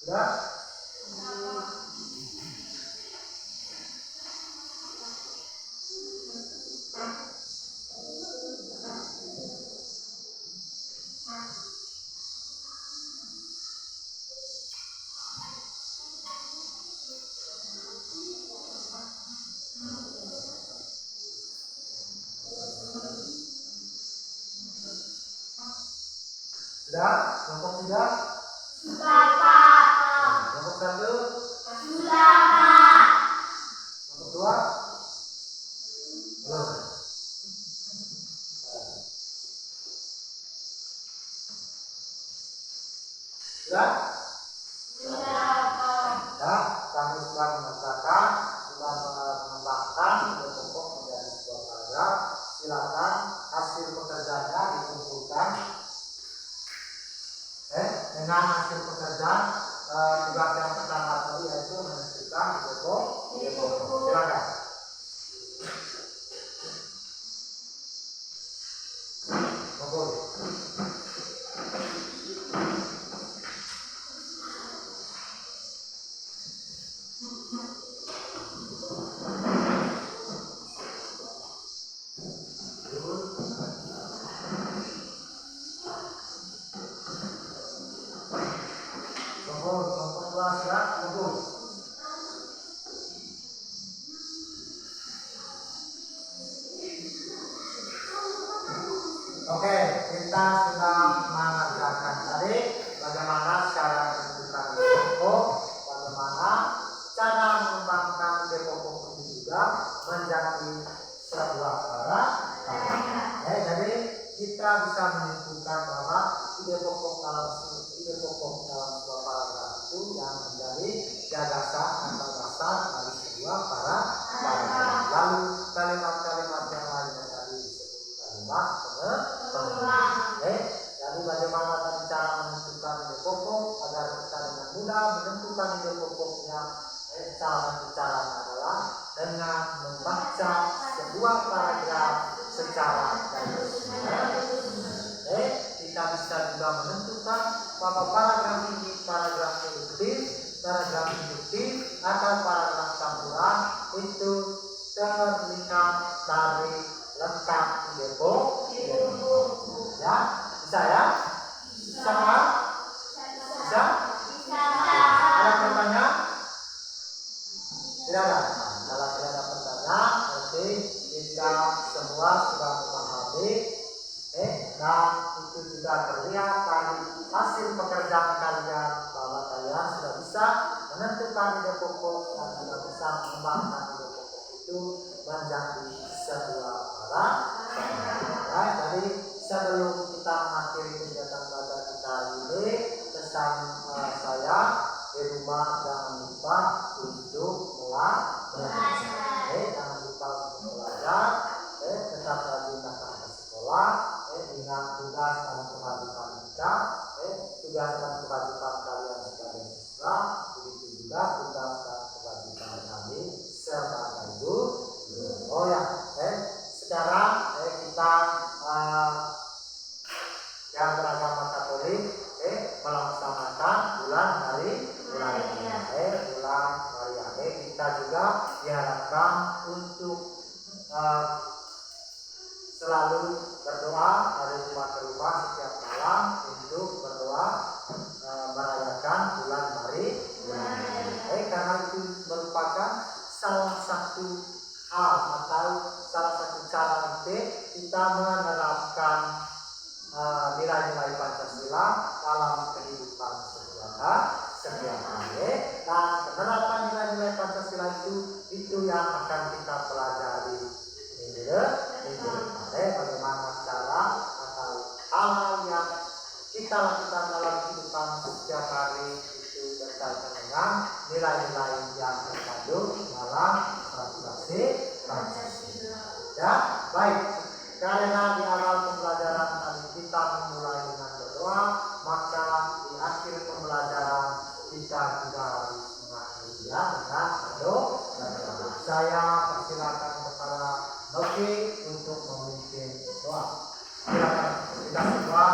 A: Sudah? Sudah? Kelompok 3?
B: Sudah, Pak.
A: Kelompok 1?
B: Sudah, Pak.
A: Kelompok 2? Belum. Sudah?
B: Sudah, Pak.
A: Ya, kami sudah mengatakan, sudah mengembangkan pokok menjadi sebuah paragraf. Silakan hasil pekerjaannya dikumpulkan. Dengan hasil pekerjaan tugas yang pertama tadi yaitu menentukan pokok. Silakan. Kumpul. Oke, kita sudah mengerjakan tadi bagaimana cara menentukan pokok, bagaimana cara mengembangkan pokok itu juga menjadi sebuah paragraf. Jadi kita bisa menentukan bahwa ide pokok dalam sebuah paragraf itu yang menjadi gagasan atau dasar dari sebuah paragraf. Lalu kalimat-kalimat yang lainnya tadi disebut kalimat pengulang. Jadi bagaimana tadi cara menentukan ide pokok agar kita dengan mudah menentukan ide pokoknya. Salah satu cara adalah dengan membaca sebuah paragraf secara garis. Kita bisa juga menentukan bahwa paragraf ini paragraf induktif atau paragraf campuran itu terlihat dari lengkap ide pokok. Ya, bisa ya? Bisa kan? Bisa? Ada pertanyaan? Tidak ada. Kalau tidak ada pertanyaan, berarti kita semua sudah memahami. Dan itu juga terlihat dari hasil pekerjaan kalian bahwa kalian sudah bisa menentukan ide pokok dan sudah bisa mengembangkan ide pokok itu menjadi sebuah paragraf. Jadi sebelum kita mengakhiri kegiatan belajar kita hari ini, pesan saya di rumah jangan lupa untuk belajar. Jangan lupa untuk belajar. Tetap rajin datang ke sekolah. Ingat tugas dan kewajiban kita. Tugas dan kewajiban kalian sebagai siswa. Begitu juga tugas dan kewajiban kami sebagai guru. Oh ya, sekarang kita yang beragama Katolik melaksanakan bulan Maria. Kita juga diharapkan untuk selalu berdoa dari rumah ke rumah setiap malam untuk berdoa merayakan bulan Maria. Karena itu merupakan salah satu hal atau salah satu cara kita menerapkan nilai-nilai Pancasila dalam kehidupan setiap hari. Dan penerapan nilai-nilai Pancasila itu yang akan kita pelajari minggu depan. Bagaimana cara atau hal-hal yang kita lakukan dalam kehidupan setiap hari itu berkaitan dengan nilai-nilai yang terkandung dalam proklamasi Pancasila. Ya, baik. Karena di awal pembelajaran tadi kita memulai dengan berdoa, maka di akhir pembelajaran kita juga harus mengakhirinya dengan berdoa. Saya persilakan kepada Noki untuk memimpin doa. Silakan kita semua.